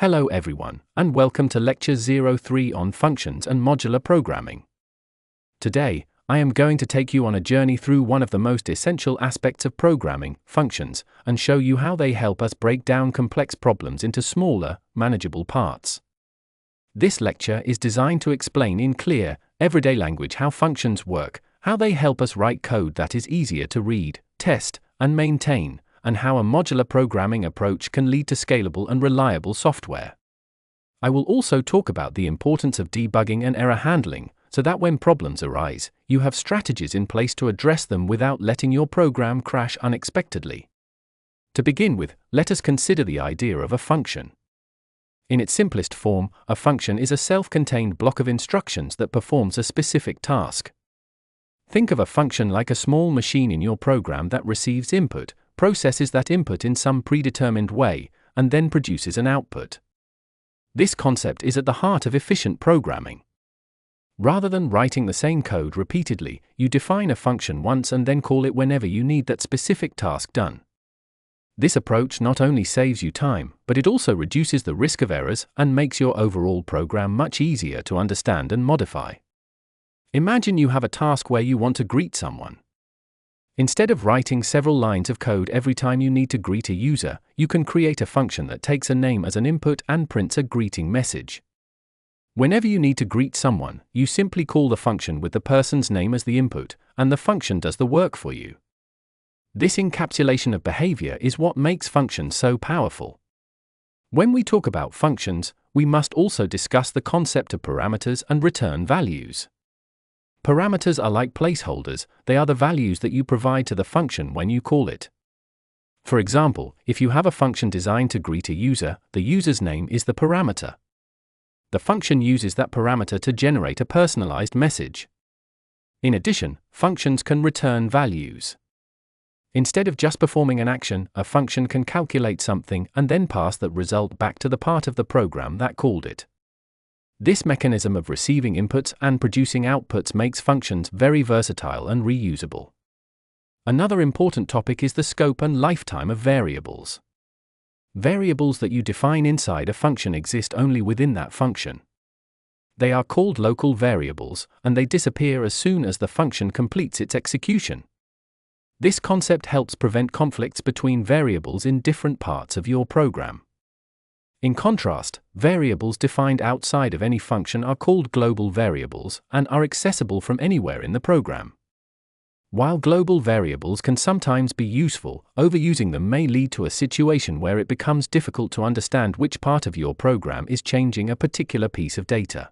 Hello everyone, and welcome to Lecture 03 on Functions and Modular Programming. Today, I am going to take you on a journey through one of the most essential aspects of programming, functions, and show you how they help us break down complex problems into smaller, manageable parts. This lecture is designed to explain in clear, everyday language how functions work, how they help us write code that is easier to read, test, and maintain, and how a modular programming approach can lead to scalable and reliable software. I will also talk about the importance of debugging and error handling, so that when problems arise, you have strategies in place to address them without letting your program crash unexpectedly. To begin with, let us consider the idea of a function. In its simplest form, a function is a self-contained block of instructions that performs a specific task. Think of a function like a small machine in your program that receives input, processes that input in some predetermined way, and then produces an output. This concept is at the heart of efficient programming. Rather than writing the same code repeatedly, you define a function once and then call it whenever you need that specific task done. This approach not only saves you time, but it also reduces the risk of errors and makes your overall program much easier to understand and modify. Imagine you have a task where you want to greet someone. Instead of writing several lines of code every time you need to greet a user, you can create a function that takes a name as an input and prints a greeting message. Whenever you need to greet someone, you simply call the function with the person's name as the input, and the function does the work for you. This encapsulation of behavior is what makes functions so powerful. When we talk about functions, we must also discuss the concept of parameters and return values. Parameters are like placeholders, they are the values that you provide to the function when you call it. For example, if you have a function designed to greet a user, the user's name is the parameter. The function uses that parameter to generate a personalized message. In addition, functions can return values. Instead of just performing an action, a function can calculate something and then pass that result back to the part of the program that called it. This mechanism of receiving inputs and producing outputs makes functions very versatile and reusable. Another important topic is the scope and lifetime of variables. Variables that you define inside a function exist only within that function. They are called local variables, and they disappear as soon as the function completes its execution. This concept helps prevent conflicts between variables in different parts of your program. In contrast, variables defined outside of any function are called global variables and are accessible from anywhere in the program. While global variables can sometimes be useful, overusing them may lead to a situation where it becomes difficult to understand which part of your program is changing a particular piece of data.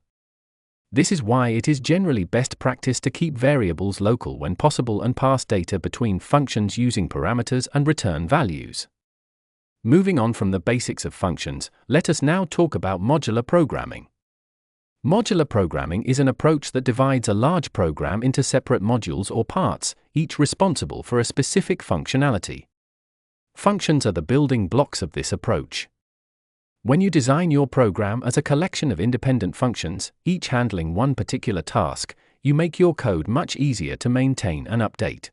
This is why it is generally best practice to keep variables local when possible and pass data between functions using parameters and return values. Moving on from the basics of functions, let us now talk about modular programming. Modular programming is an approach that divides a large program into separate modules or parts, each responsible for a specific functionality. Functions are the building blocks of this approach. When you design your program as a collection of independent functions, each handling one particular task, you make your code much easier to maintain and update.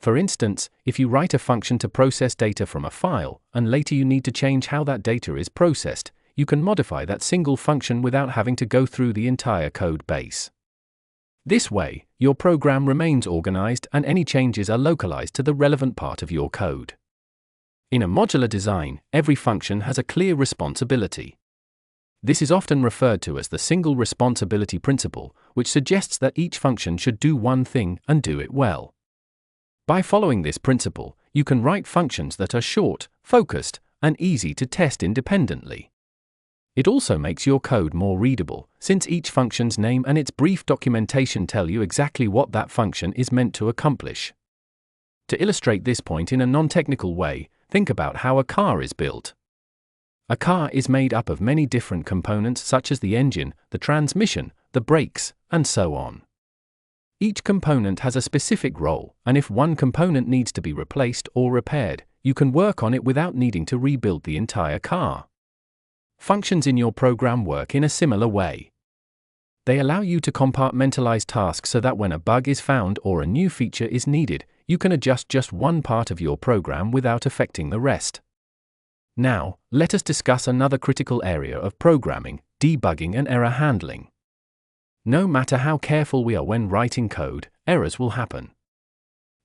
For instance, if you write a function to process data from a file, and later you need to change how that data is processed, you can modify that single function without having to go through the entire code base. This way, your program remains organized and any changes are localized to the relevant part of your code. In a modular design, every function has a clear responsibility. This is often referred to as the single responsibility principle, which suggests that each function should do one thing and do it well. By following this principle, you can write functions that are short, focused, and easy to test independently. It also makes your code more readable, since each function's name and its brief documentation tell you exactly what that function is meant to accomplish. To illustrate this point in a non-technical way, think about how a car is built. A car is made up of many different components such as the engine, the transmission, the brakes, and so on. Each component has a specific role, and if one component needs to be replaced or repaired, you can work on it without needing to rebuild the entire car. Functions in your program work in a similar way. They allow you to compartmentalize tasks so that when a bug is found or a new feature is needed, you can adjust just one part of your program without affecting the rest. Now, let us discuss another critical area of programming: debugging and error handling. No matter how careful we are when writing code, errors will happen.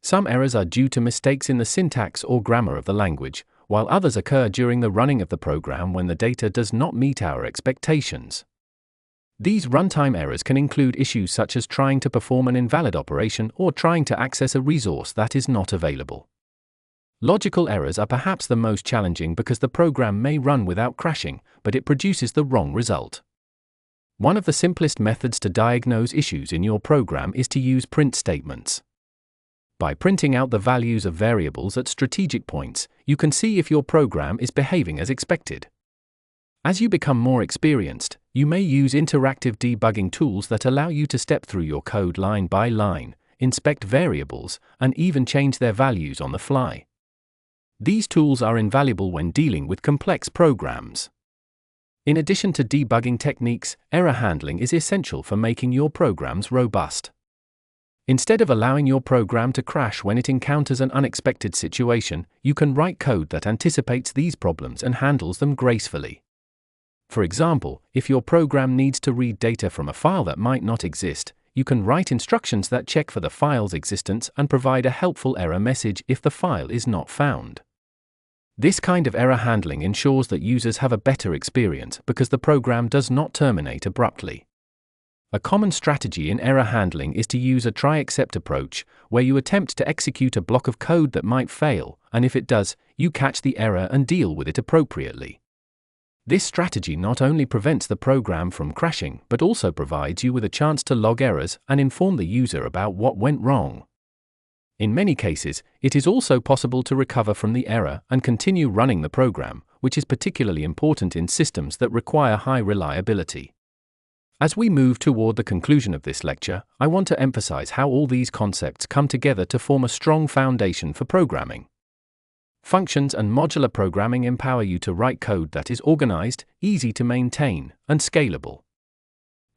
Some errors are due to mistakes in the syntax or grammar of the language, while others occur during the running of the program when the data does not meet our expectations. These runtime errors can include issues such as trying to perform an invalid operation or trying to access a resource that is not available. Logical errors are perhaps the most challenging because the program may run without crashing, but it produces the wrong result. One of the simplest methods to diagnose issues in your program is to use print statements. By printing out the values of variables at strategic points, you can see if your program is behaving as expected. As you become more experienced, you may use interactive debugging tools that allow you to step through your code line by line, inspect variables, and even change their values on the fly. These tools are invaluable when dealing with complex programs. In addition to debugging techniques, error handling is essential for making your programs robust. Instead of allowing your program to crash when it encounters an unexpected situation, you can write code that anticipates these problems and handles them gracefully. For example, if your program needs to read data from a file that might not exist, you can write instructions that check for the file's existence and provide a helpful error message if the file is not found. This kind of error handling ensures that users have a better experience because the program does not terminate abruptly. A common strategy in error handling is to use a try-except approach, where you attempt to execute a block of code that might fail, and if it does, you catch the error and deal with it appropriately. This strategy not only prevents the program from crashing, but also provides you with a chance to log errors and inform the user about what went wrong. In many cases, it is also possible to recover from the error and continue running the program, which is particularly important in systems that require high reliability. As we move toward the conclusion of this lecture, I want to emphasize how all these concepts come together to form a strong foundation for programming. Functions and modular programming empower you to write code that is organized, easy to maintain, and scalable.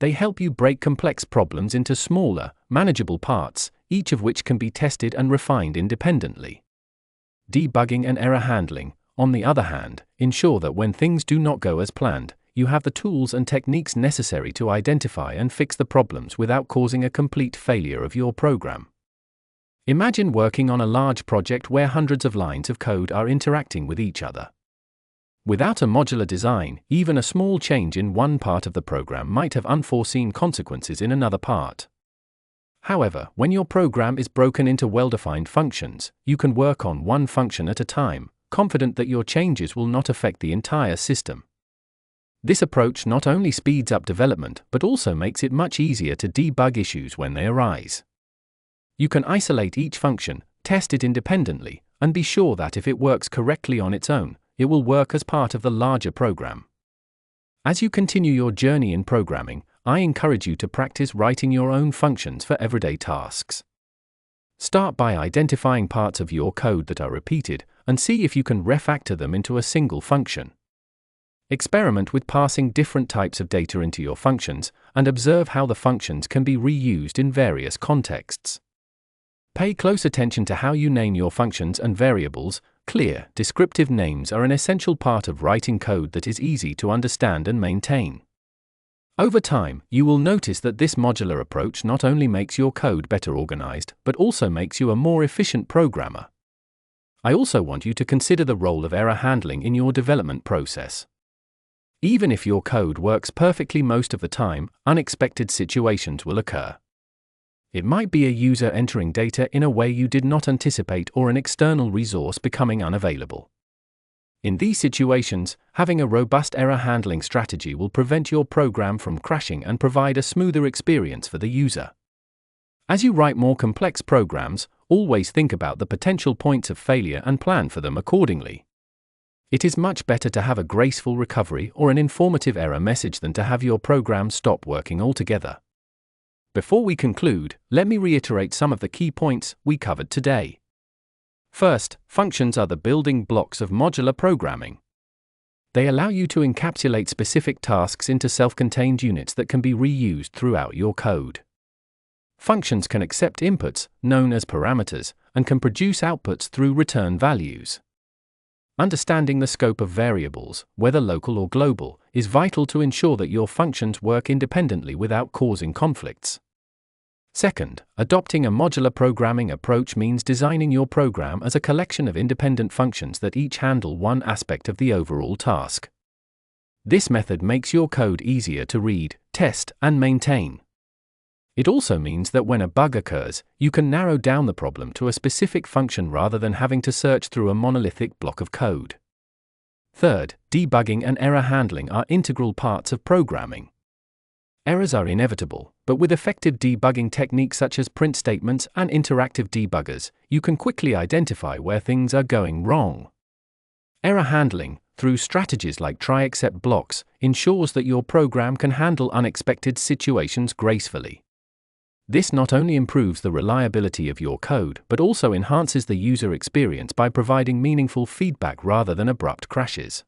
They help you break complex problems into smaller, manageable parts, each of which can be tested and refined independently. Debugging and error handling, on the other hand, ensure that when things do not go as planned, you have the tools and techniques necessary to identify and fix the problems without causing a complete failure of your program. Imagine working on a large project where hundreds of lines of code are interacting with each other. Without a modular design, even a small change in one part of the program might have unforeseen consequences in another part. However, when your program is broken into well-defined functions, you can work on one function at a time, confident that your changes will not affect the entire system. This approach not only speeds up development but also makes it much easier to debug issues when they arise. You can isolate each function, test it independently, and be sure that if it works correctly on its own, it will work as part of the larger program. As you continue your journey in programming, I encourage you to practice writing your own functions for everyday tasks. Start by identifying parts of your code that are repeated, and see if you can refactor them into a single function. Experiment with passing different types of data into your functions, and observe how the functions can be reused in various contexts. Pay close attention to how you name your functions and variables. Clear, descriptive names are an essential part of writing code that is easy to understand and maintain. Over time, you will notice that this modular approach not only makes your code better organized, but also makes you a more efficient programmer. I also want you to consider the role of error handling in your development process. Even if your code works perfectly most of the time, unexpected situations will occur. It might be a user entering data in a way you did not anticipate or an external resource becoming unavailable. In these situations, having a robust error handling strategy will prevent your program from crashing and provide a smoother experience for the user. As you write more complex programs, always think about the potential points of failure and plan for them accordingly. It is much better to have a graceful recovery or an informative error message than to have your program stop working altogether. Before we conclude, let me reiterate some of the key points we covered today. First, functions are the building blocks of modular programming. They allow you to encapsulate specific tasks into self-contained units that can be reused throughout your code. Functions can accept inputs, known as parameters, and can produce outputs through return values. Understanding the scope of variables, whether local or global, is vital to ensure that your functions work independently without causing conflicts. Second, adopting a modular programming approach means designing your program as a collection of independent functions that each handle one aspect of the overall task. This method makes your code easier to read, test, and maintain. It also means that when a bug occurs, you can narrow down the problem to a specific function rather than having to search through a monolithic block of code. Third, debugging and error handling are integral parts of programming. Errors are inevitable, but with effective debugging techniques such as print statements and interactive debuggers, you can quickly identify where things are going wrong. Error handling, through strategies like try-except blocks, ensures that your program can handle unexpected situations gracefully. This not only improves the reliability of your code but also enhances the user experience by providing meaningful feedback rather than abrupt crashes.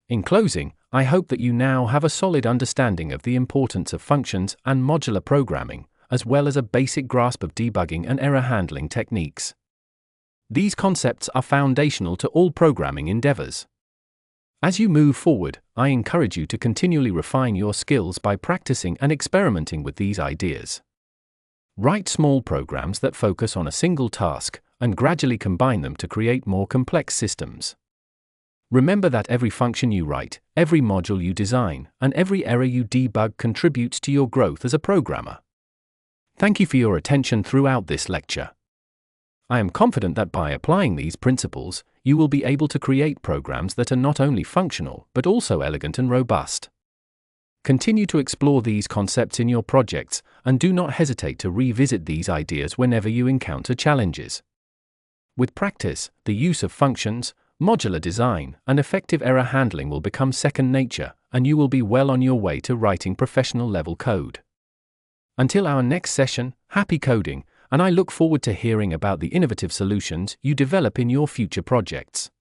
In closing, I hope that you now have a solid understanding of the importance of functions and modular programming, as well as a basic grasp of debugging and error handling techniques. These concepts are foundational to all programming endeavors. As you move forward, I encourage you to continually refine your skills by practicing and experimenting with these ideas. Write small programs that focus on a single task, and gradually combine them to create more complex systems. Remember that every function you write, every module you design, and every error you debug contributes to your growth as a programmer. Thank you for your attention throughout this lecture. I am confident that by applying these principles, you will be able to create programs that are not only functional but also elegant and robust. Continue to explore these concepts in your projects, and do not hesitate to revisit these ideas whenever you encounter challenges. With practice, the use of functions, modular design, and effective error handling will become second nature, and you will be well on your way to writing professional-level code. Until our next session, happy coding, and I look forward to hearing about the innovative solutions you develop in your future projects.